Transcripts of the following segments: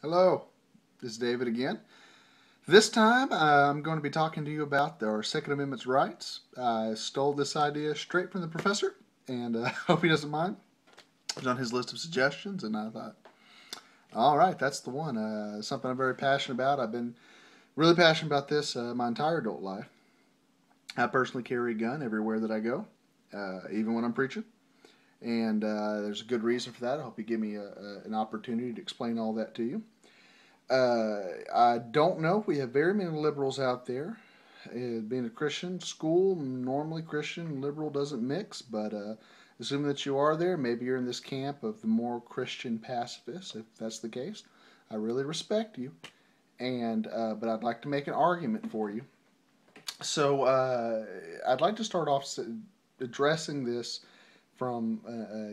Hello, this is David again. This time I'm going to be talking to you about our Second Amendment's rights. I stole this idea straight from the professor, and I hope he doesn't mind. It was on his list of suggestions, and I thought, all right, that's the one. Something I'm very passionate about. I've been really passionate about this my entire adult life. I personally carry a gun everywhere that I go, even when I'm preaching. And there's a good reason for that. I hope you give me an opportunity to explain all that to you. I don't know if we have very many liberals out there. Being a Christian school, normally Christian and liberal doesn't mix, but assuming that you are there, maybe you're in this camp of the more Christian pacifists. If that's the case, I really respect you, and but I'd like to make an argument for you. So I'd like to start off addressing this from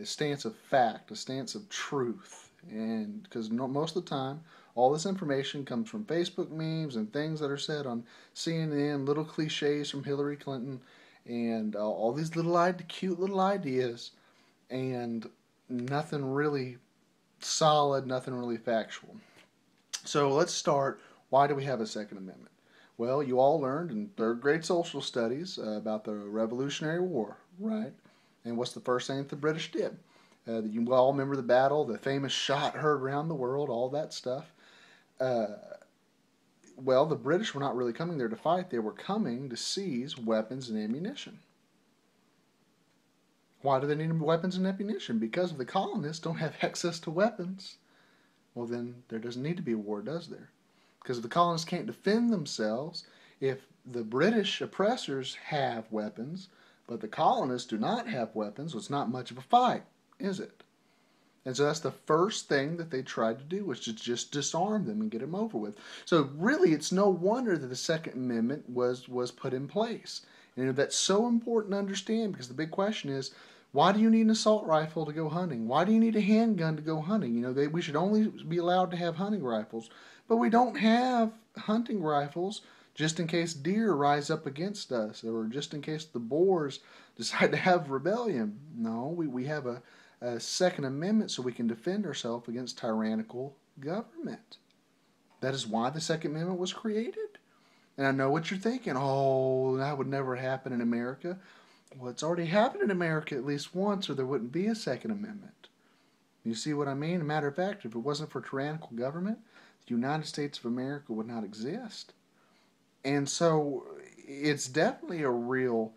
a stance of fact, a stance of truth, and because most of the time all this information comes from Facebook memes and things that are said on CNN, little cliches from Hillary Clinton, and all these cute little ideas, and nothing really solid, nothing really factual. So let's start. Why do we have a Second Amendment? Well, you all learned in third grade social studies about the Revolutionary War, right? And what's the first thing that the British did? You all remember the battle, the famous shot heard around the world, all that stuff. Uh, well, the British were not really coming there to fight. They were coming to seize weapons and ammunition. Why do they need weapons and ammunition? Because the colonists don't have access to weapons. Well, then there doesn't need to be a war, does there? Because the colonists can't defend themselves if the British oppressors have weapons, but the colonists do not have weapons. Well, it's not much of a fight, is it? And so that's the first thing that they tried to do, was to just disarm them and get them over with. So really, it's no wonder that the Second Amendment was put in place. And that's so important to understand, because the big question is, why do you need an assault rifle to go hunting? Why do you need a handgun to go hunting? You know, we should only be allowed to have hunting rifles. But we don't have hunting rifles just in case deer rise up against us, or just in case the boars decide to have rebellion. No, we have a Second Amendment so we can defend ourselves against tyrannical government. That is why the Second Amendment was created. And I know what you're thinking. Oh, that would never happen in America. Well, it's already happened in America at least once, or there wouldn't be a Second Amendment. You see what I mean? As a matter of fact, if it wasn't for tyrannical government, the United States of America would not exist. And so it's definitely a real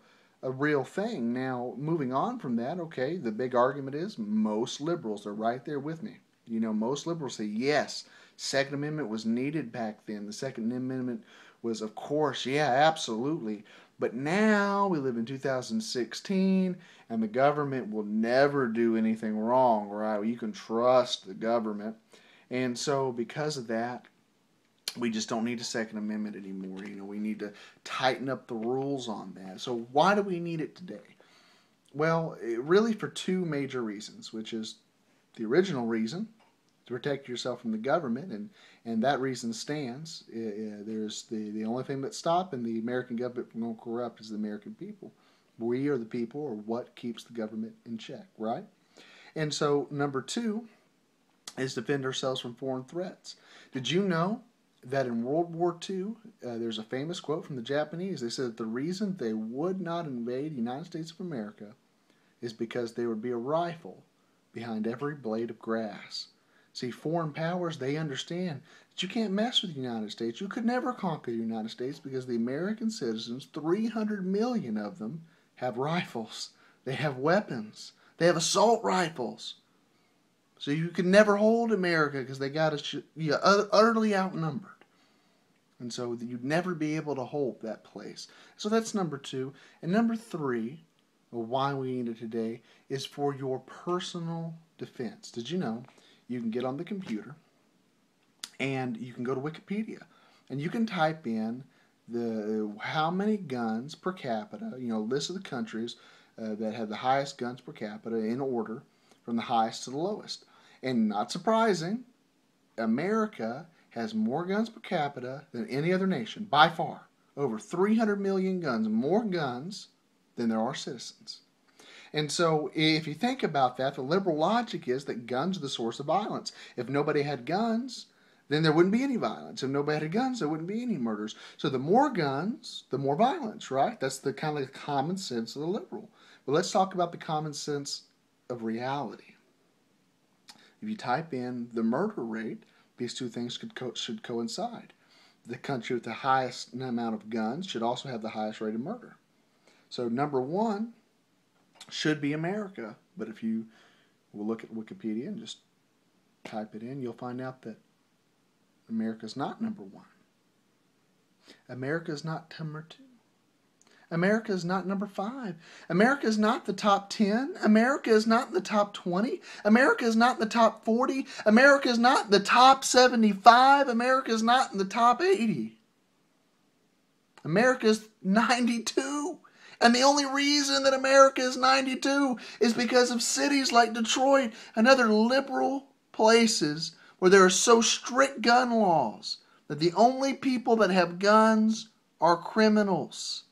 thing. Now, moving on from that, okay, the big argument is most liberals are right there with me. You know, most liberals say, yes, Second Amendment was needed back then. The Second Amendment was, of course, yeah, absolutely. But now we live in 2016, and the government will never do anything wrong, right? You can trust the government. And so because of that, we just don't need a Second Amendment anymore. You know, we need to tighten up the rules on that. So why do we need it today? Well, really for two major reasons, which is the original reason, to protect yourself from the government, and that reason stands. There's the only thing that's stopping the American government from going corrupt is the American people. We are the people, or what keeps the government in check, right? And so number two is defend ourselves from foreign threats. Did you know that in World War II, there's a famous quote from the Japanese? They said that the reason they would not invade the United States of America is because there would be a rifle behind every blade of grass. See, foreign powers, they understand that you can't mess with the United States. You could never conquer the United States because the American citizens, 300 million of them, have rifles. They have weapons. They have assault rifles. So you can never hold America because they got us utterly outnumbered. And so you'd never be able to hold that place. So that's number two. And number three, or why we need it today, is for your personal defense. Did you know you can get on the computer and you can go to Wikipedia and you can type in the how many guns per capita, you know, list of the countries that have the highest guns per capita in order from the highest to the lowest. And not surprising, America has more guns per capita than any other nation, by far. Over 300 million guns, more guns than there are citizens. And so if you think about that, the liberal logic is that guns are the source of violence. If nobody had guns, then there wouldn't be any violence. If nobody had guns, there wouldn't be any murders. So the more guns, the more violence, right? That's the kind of common sense of the liberal. But let's talk about the common sense of reality. If you type in the murder rate, these two things should coincide. The country with the highest amount of guns should also have the highest rate of murder. So number one should be America. But if you will look at Wikipedia and just type it in, you'll find out that America's not number one. America's not number two. America is not number 5. America is not the top 10. America is not in the top 20. America is not in the top 40. America is not in the top 75. America is not in the top 80. America is 92. And the only reason that America is 92 is because of cities like Detroit and other liberal places where there are so strict gun laws that the only people that have guns are criminals.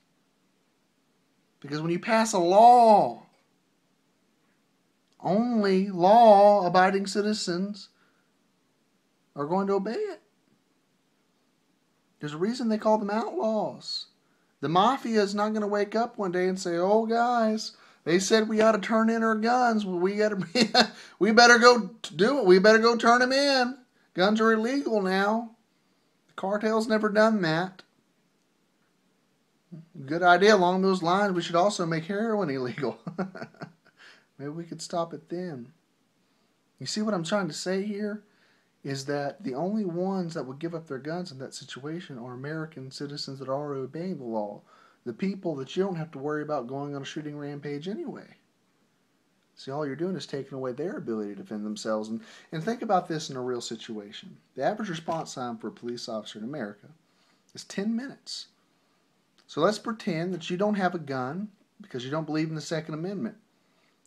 Because when you pass a law, only law-abiding citizens are going to obey it. There's a reason they call them outlaws. The mafia is not going to wake up one day and say, "Oh, guys, they said we ought to turn in our guns. Well, we better go do it. We better go turn them in. Guns are illegal now." The cartel's never done that. Good idea. Along those lines, we should also make heroin illegal. Maybe we could stop it then. You see what I'm trying to say here? Is that the only ones that would give up their guns in that situation are American citizens that are already obeying the law. The people that you don't have to worry about going on a shooting rampage anyway. See, all you're doing is taking away their ability to defend themselves. And think about this in a real situation. The average response time for a police officer in America is 10 minutes. So let's pretend that you don't have a gun because you don't believe in the Second Amendment.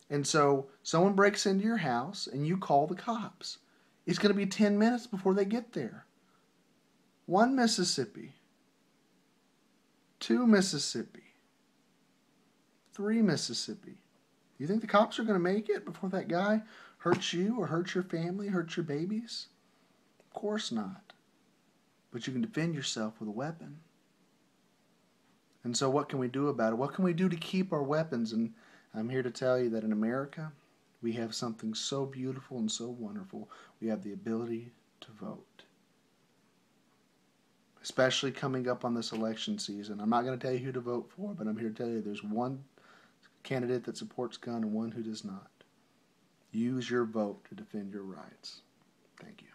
And so someone breaks into your house and you call the cops. It's going to be 10 minutes before they get there. 1 Mississippi. 2 Mississippi. 3 Mississippi. You think the cops are going to make it before that guy hurts you or hurts your family, hurts your babies? Of course not. But you can defend yourself with a weapon. And so what can we do about it? What can we do to keep our weapons? And I'm here to tell you that in America, we have something so beautiful and so wonderful. We have the ability to vote. Especially coming up on this election season. I'm not going to tell you who to vote for, but I'm here to tell you there's one candidate that supports gun and one who does not. Use your vote to defend your rights. Thank you.